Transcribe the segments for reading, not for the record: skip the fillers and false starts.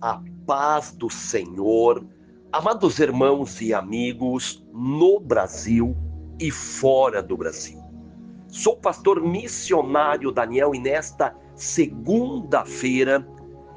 A paz do Senhor, amados irmãos e amigos no Brasil e fora do Brasil. Sou o pastor missionário Daniel e nesta segunda-feira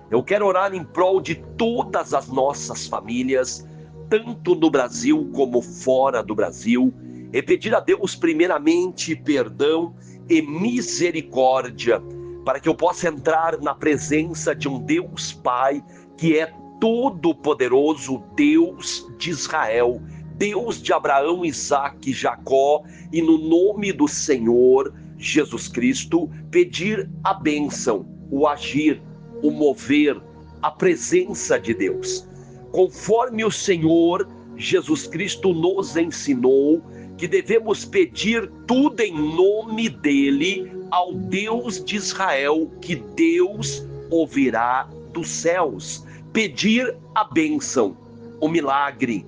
eu quero orar em prol de todas as nossas famílias, tanto no Brasil como fora do Brasil, e pedir a Deus primeiramente perdão e misericórdia, para que eu possa entrar na presença de um Deus Pai, que é todo-poderoso, Deus de Israel, Deus de Abraão, Isaque e Jacó, e no nome do Senhor Jesus Cristo, pedir a bênção, o agir, o mover, a presença de Deus. Conforme o Senhor Jesus Cristo nos ensinou, que devemos pedir tudo em nome dele ao Deus de Israel, que Deus ouvirá dos céus. Pedir a bênção, o milagre,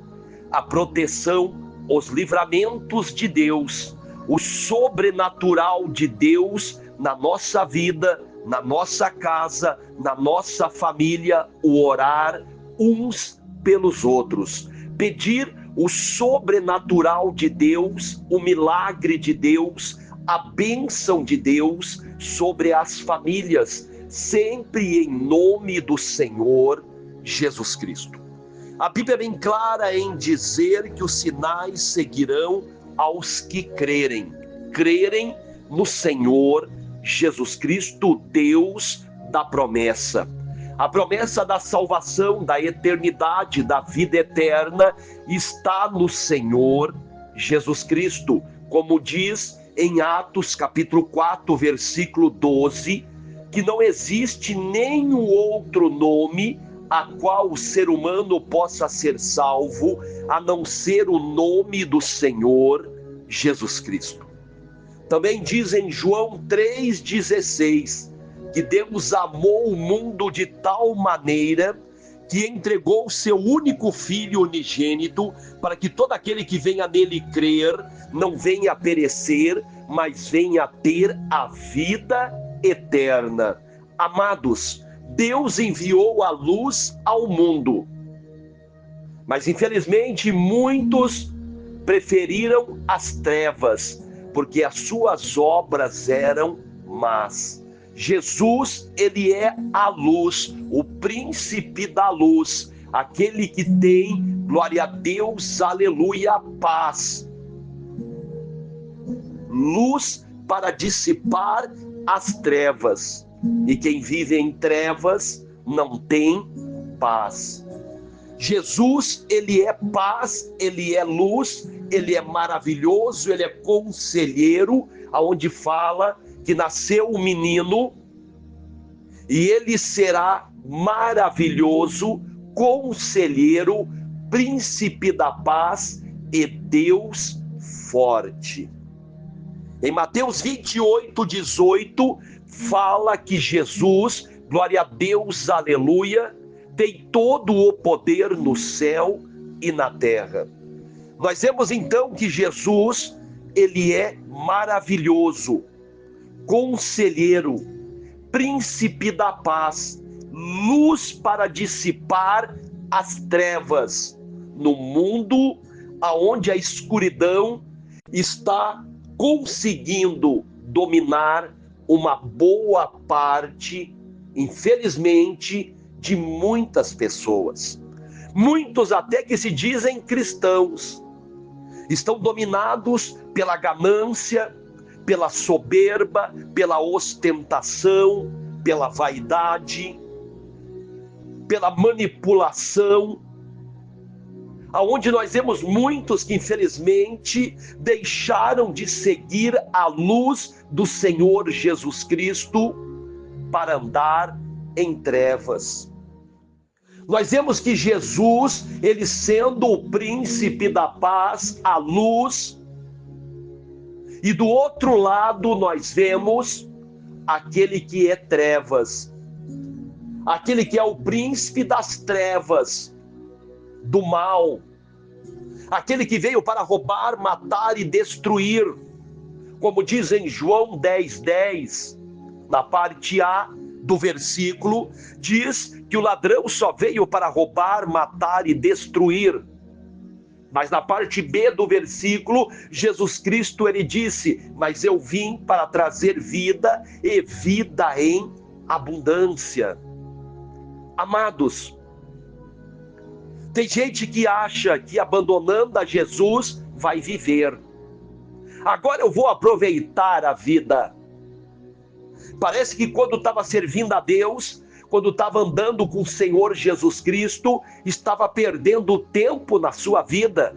a proteção, os livramentos de Deus, o sobrenatural de Deus na nossa vida, na nossa casa, na nossa família, o orar uns pelos outros. Pedir o sobrenatural de Deus, o milagre de Deus, a bênção de Deus sobre as famílias, sempre em nome do Senhor Jesus Cristo. A Bíblia é bem clara em dizer que os sinais seguirão aos que crerem no Senhor Jesus Cristo, Deus da promessa. A promessa da salvação, da eternidade, da vida eterna está no Senhor Jesus Cristo, como diz em Atos capítulo 4, versículo 12, que não existe nenhum outro nome a qual o ser humano possa ser salvo, a não ser o nome do Senhor Jesus Cristo. Também diz em João 3,16, que Deus amou o mundo de tal maneira que entregou o seu único Filho unigênito, para que todo aquele que venha nele crer, não venha a perecer, mas venha a ter a vida eterna. Amados, Deus enviou a luz ao mundo, mas infelizmente muitos preferiram as trevas, porque as suas obras eram más. Jesus, ele é a luz, o príncipe da luz, aquele que tem, glória a Deus, aleluia, paz. Luz para dissipar as trevas, e quem vive em trevas não tem paz. Jesus, ele é paz, ele é luz, ele é maravilhoso, ele é conselheiro, aonde fala que nasceu um menino e ele será maravilhoso, conselheiro, príncipe da paz e Deus forte. Em Mateus 28:18 fala que Jesus, glória a Deus, aleluia, tem todo o poder no céu e na terra. Nós vemos então que Jesus, ele é maravilhoso, conselheiro, príncipe da paz, luz para dissipar as trevas no mundo aonde a escuridão está conseguindo dominar uma boa parte, infelizmente, de muitas pessoas. Muitos até que se dizem cristãos estão dominados pela ganância, pela soberba, pela ostentação, pela vaidade, pela manipulação, aonde nós vemos muitos que infelizmente deixaram de seguir a luz do Senhor Jesus Cristo para andar em trevas. Nós vemos que Jesus, ele sendo o príncipe da paz, a luz, e do outro lado nós vemos aquele que é trevas, aquele que é o príncipe das trevas, do mal, aquele que veio para roubar, matar e destruir, como diz em João 10:10, na parte A, do versículo diz que o ladrão só veio para roubar, matar e destruir. Mas na parte B do versículo, Jesus Cristo, ele disse: mas eu vim para trazer vida e vida em abundância. Amados, tem gente que acha que abandonando a Jesus vai viver. Agora eu vou aproveitar a vida. Parece que quando estava servindo a Deus, quando estava andando com o Senhor Jesus Cristo, estava perdendo tempo na sua vida.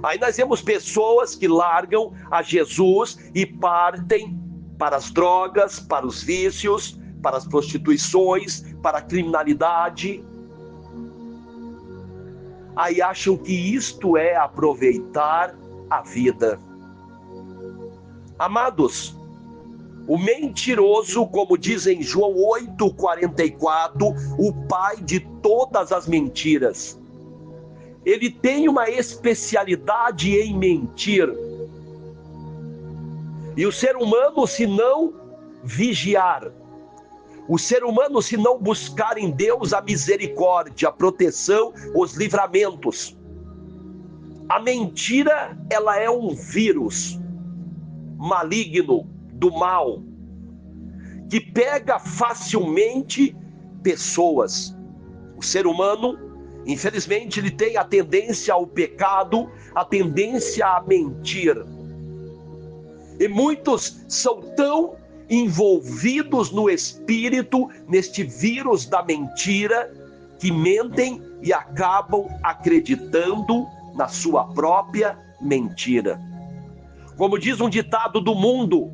Aí nós vemos pessoas que largam a Jesus e partem para as drogas, para os vícios, para as prostituições, para a criminalidade. Aí acham que isto é aproveitar a vida. Amados, o mentiroso, como diz em João 8,44, o pai de todas as mentiras, ele tem uma especialidade em mentir. E o ser humano, se não vigiar, o ser humano, se não buscar em Deus a misericórdia, a proteção, os livramentos, a mentira, ela é um vírus maligno do mal, que pega facilmente pessoas. O ser humano, infelizmente, ele tem a tendência ao pecado, a tendência a mentir. E muitos são tão envolvidos no espírito, neste vírus da mentira, que mentem e acabam acreditando na sua própria mentira. Como diz um ditado do mundo,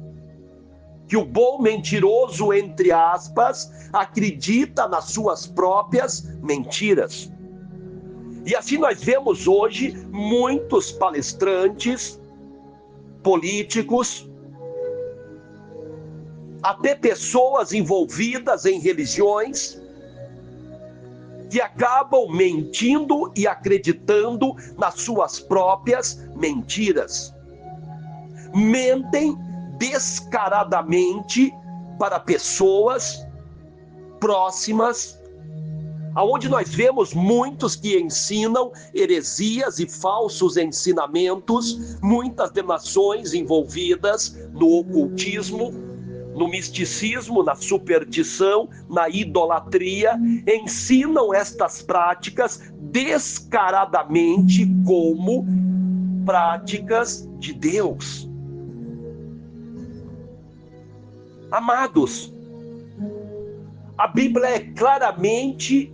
que o bom mentiroso, entre aspas, acredita nas suas próprias mentiras. E assim nós vemos hoje muitos palestrantes, políticos, até pessoas envolvidas em religiões, que acabam mentindo e acreditando nas suas próprias mentiras. Mentem descaradamente para pessoas próximas, aonde nós vemos muitos que ensinam heresias e falsos ensinamentos, muitas denominações envolvidas no ocultismo, no misticismo, na superstição, na idolatria, ensinam estas práticas descaradamente como práticas de Deus. Amados, a Bíblia é claramente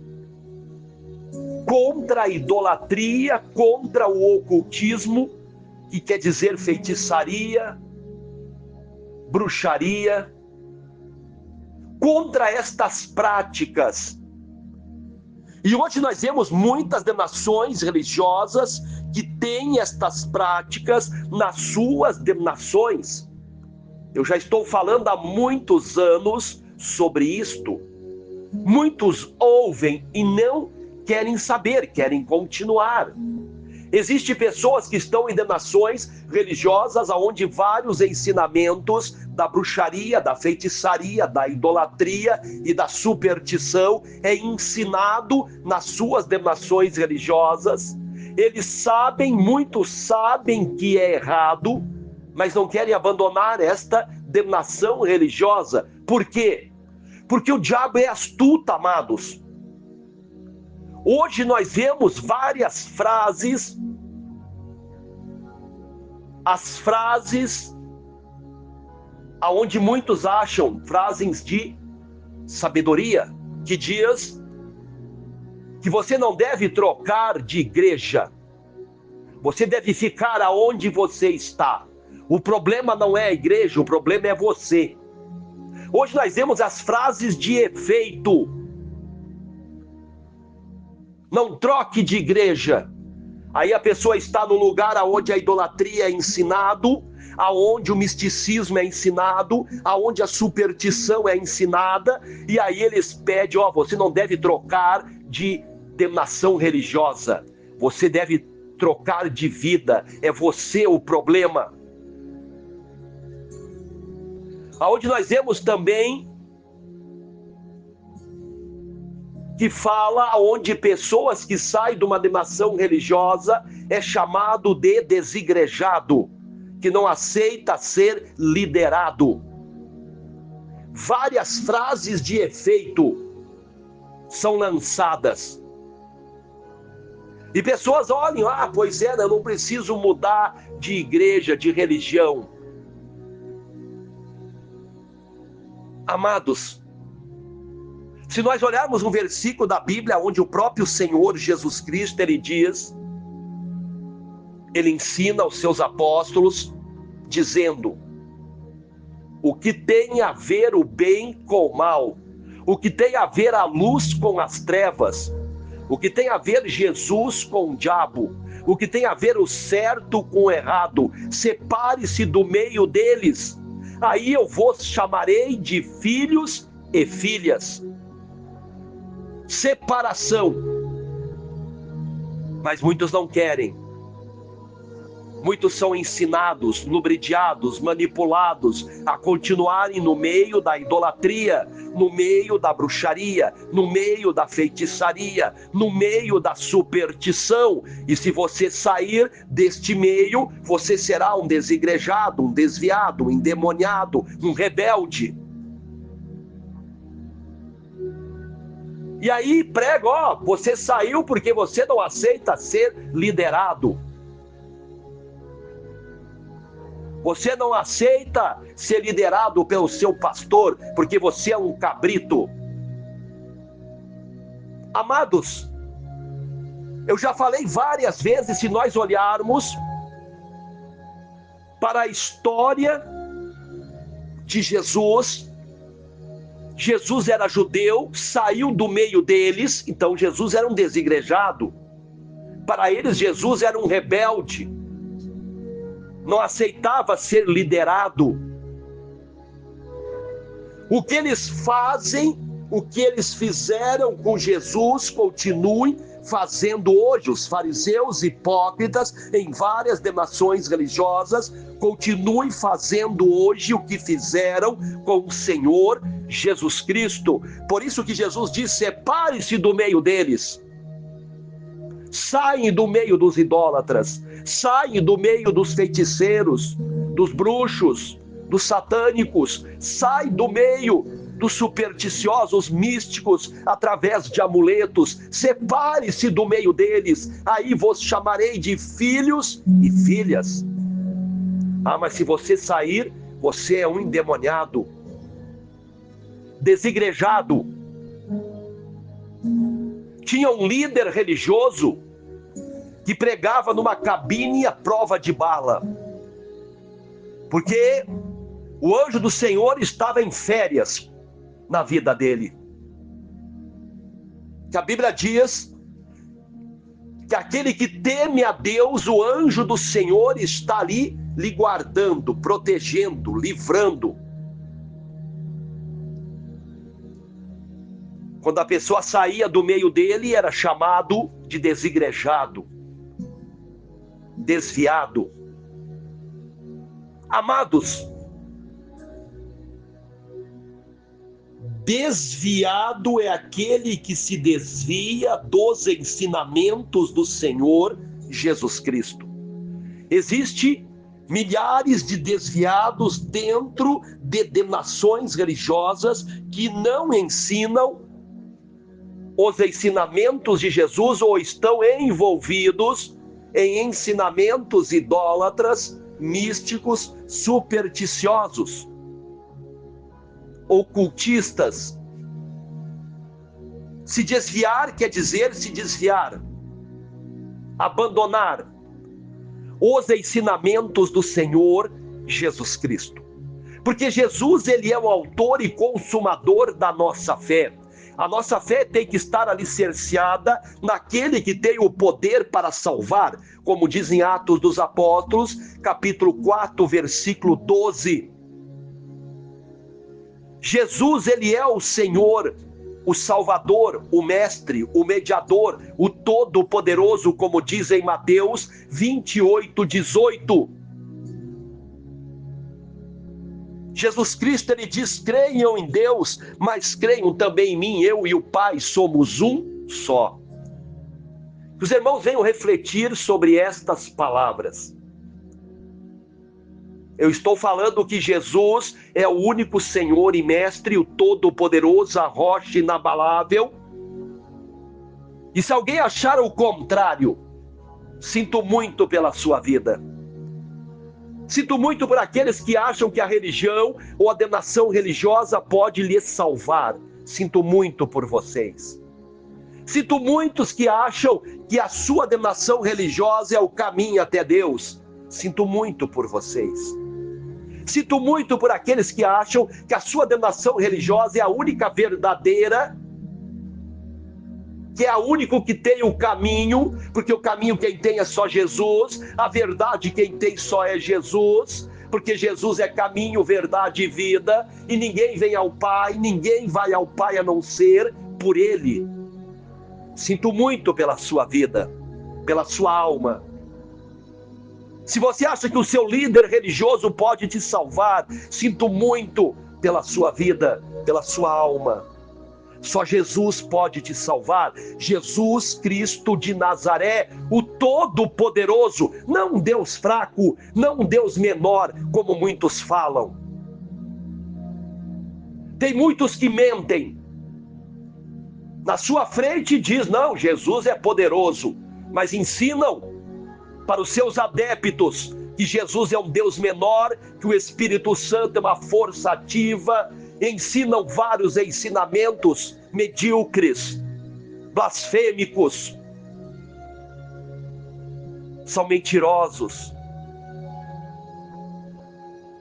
contra a idolatria, contra o ocultismo, que quer dizer feitiçaria, bruxaria, contra estas práticas. E hoje nós vemos muitas denominações religiosas que têm estas práticas nas suas denominações. Eu já estou falando há muitos anos sobre isto. Muitos ouvem e não querem saber, querem continuar. Existem pessoas que estão em denominações religiosas onde vários ensinamentos da bruxaria, da feitiçaria, da idolatria e da superstição é ensinado nas suas denominações religiosas. Eles sabem, muitos sabem que é errado, mas não querem abandonar esta denominação religiosa. Por quê? Porque o diabo é astuto, amados. Hoje nós vemos várias frases, as frases aonde muitos acham frases de sabedoria, que diz que você não deve trocar de igreja, você deve ficar aonde você está. O problema não é a igreja, o problema é você. Hoje nós vemos as frases de efeito. Não troque de igreja. Aí a pessoa está no lugar onde a idolatria é ensinado, aonde o misticismo é ensinado, aonde a superstição é ensinada, e aí eles pedem, você não deve trocar de denominação religiosa, você deve trocar de vida, é você o problema. Aonde nós vemos também que fala onde pessoas que saem de uma denominação religiosa é chamado de desigrejado, que não aceita ser liderado. Várias frases de efeito são lançadas. E pessoas olham, pois é, eu não preciso mudar de igreja, de religião. Amados, se nós olharmos um versículo da Bíblia onde o próprio Senhor Jesus Cristo, ele diz, ele ensina aos seus apóstolos, dizendo, o que tem a ver o bem com o mal, o que tem a ver a luz com as trevas, o que tem a ver Jesus com o diabo, o que tem a ver o certo com o errado, separe-se do meio deles, aí eu vos chamarei de filhos e filhas. Separação. Mas muitos não querem. Muitos são ensinados, lubridiados, manipulados a continuarem no meio da idolatria, no meio da bruxaria, no meio da feitiçaria, no meio da superstição. E se você sair deste meio, você será um desigrejado, um desviado, um endemoniado, um rebelde. E aí prega, você saiu porque você não aceita ser liderado. Você não aceita ser liderado pelo seu pastor, porque você é um cabrito. Amados, eu já falei várias vezes, se nós olharmos para a história de Jesus, Jesus era judeu, saiu do meio deles, então Jesus era um desigrejado. Para eles, Jesus era um rebelde. Não aceitava ser liderado. O que eles fazem, o que eles fizeram com Jesus, continuem fazendo hoje. Os fariseus hipócritas em várias denominações religiosas continuem fazendo hoje o que fizeram com o Senhor Jesus Cristo. Por isso que Jesus diz, separe-se do meio deles. Saem do meio dos idólatras, saem do meio dos feiticeiros, dos bruxos, dos satânicos, saem do meio dos supersticiosos, místicos, através de amuletos. Separe-se do meio deles, aí vos chamarei de filhos e filhas. Mas se você sair, você é um endemoniado, desigrejado. Tinha um líder religioso que pregava numa cabine à prova de bala, porque o anjo do Senhor estava em férias na vida dele. Que a Bíblia diz que aquele que teme a Deus, o anjo do Senhor está ali lhe guardando, protegendo, livrando. Quando a pessoa saía do meio dele, era chamado de desigrejado, desviado. Amados, desviado é aquele que se desvia dos ensinamentos do Senhor Jesus Cristo. Existe milhares de desviados dentro de denominações religiosas que não ensinam os ensinamentos de Jesus ou estão envolvidos em ensinamentos idólatras, místicos, supersticiosos, ocultistas. Se desviar quer dizer se desviar, abandonar os ensinamentos do Senhor Jesus Cristo. Porque Jesus, ele é o autor e consumador da nossa fé. A nossa fé tem que estar alicerciada naquele que tem o poder para salvar, como diz em Atos dos Apóstolos, capítulo 4, versículo 12. Jesus, ele é o Senhor, o Salvador, o Mestre, o Mediador, o Todo-Poderoso, como diz em Mateus 28, 18. Jesus Cristo, ele diz: creiam em Deus, mas creiam também em mim. Eu e o Pai somos um só. Que os irmãos venham refletir sobre estas palavras. Eu estou falando que Jesus é o único Senhor e Mestre, o Todo-Poderoso, a rocha inabalável. E se alguém achar o contrário, sinto muito pela sua vida. Sinto muito por aqueles que acham que a religião ou a denominação religiosa pode lhes salvar. Sinto muito por vocês. Sinto muitos que acham que a sua denominação religiosa é o caminho até Deus. Sinto muito por vocês. Sinto muito por aqueles que acham que a sua denominação religiosa é a única verdadeira, que é a única que tem o caminho, porque o caminho quem tem é só Jesus, a verdade quem tem só é Jesus, porque Jesus é caminho, verdade e vida, e ninguém vem ao Pai, ninguém vai ao Pai a não ser por Ele. Sinto muito pela sua vida, pela sua alma. Se você acha que o seu líder religioso pode te salvar, sinto muito pela sua vida, pela sua alma. Só Jesus pode te salvar. Jesus Cristo de Nazaré, o Todo-Poderoso, não um Deus fraco, não um Deus menor, como muitos falam. Tem muitos que mentem. Na sua frente diz: não, Jesus é poderoso, mas ensinam para os seus adeptos que Jesus é um Deus menor, que o Espírito Santo é uma força ativa. Ensinam vários ensinamentos medíocres, blasfêmicos, são mentirosos.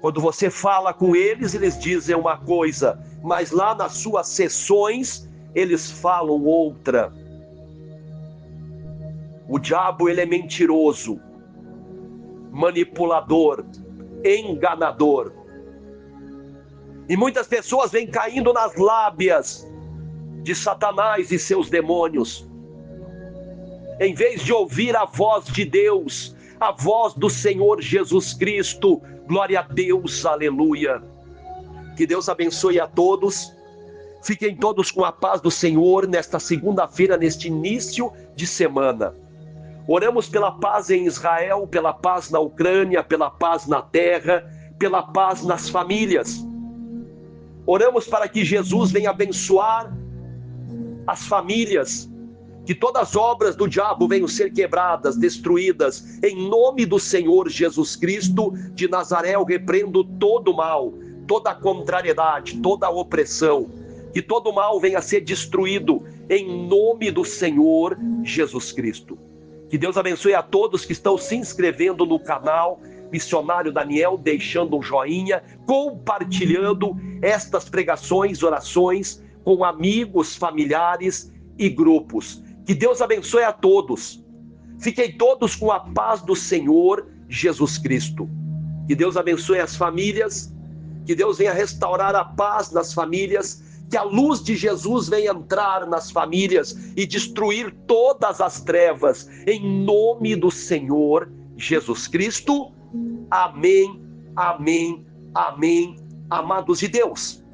Quando você fala com eles, eles dizem uma coisa, mas lá nas suas sessões eles falam outra. O diabo, ele é mentiroso, manipulador, enganador. E muitas pessoas vêm caindo nas lábias de Satanás e seus demônios. Em vez de ouvir a voz de Deus, a voz do Senhor Jesus Cristo, glória a Deus, aleluia. Que Deus abençoe a todos. Fiquem todos com a paz do Senhor nesta segunda-feira, neste início de semana. Oramos pela paz em Israel, pela paz na Ucrânia, pela paz na terra, pela paz nas famílias. Oramos para que Jesus venha abençoar as famílias, que todas as obras do diabo venham ser quebradas, destruídas, em nome do Senhor Jesus Cristo de Nazaré. Eu repreendo todo o mal, toda a contrariedade, toda a opressão, que todo o mal venha a ser destruído, em nome do Senhor Jesus Cristo. Que Deus abençoe a todos que estão se inscrevendo no canal Missionário Daniel, deixando um joinha, compartilhando estas pregações, orações com amigos, familiares e grupos. Que Deus abençoe a todos. Fiquem todos com a paz do Senhor Jesus Cristo. Que Deus abençoe as famílias, que Deus venha restaurar a paz nas famílias, que a luz de Jesus venha entrar nas famílias e destruir todas as trevas, em nome do Senhor Jesus Cristo. Amém, amém, amém, amados de Deus.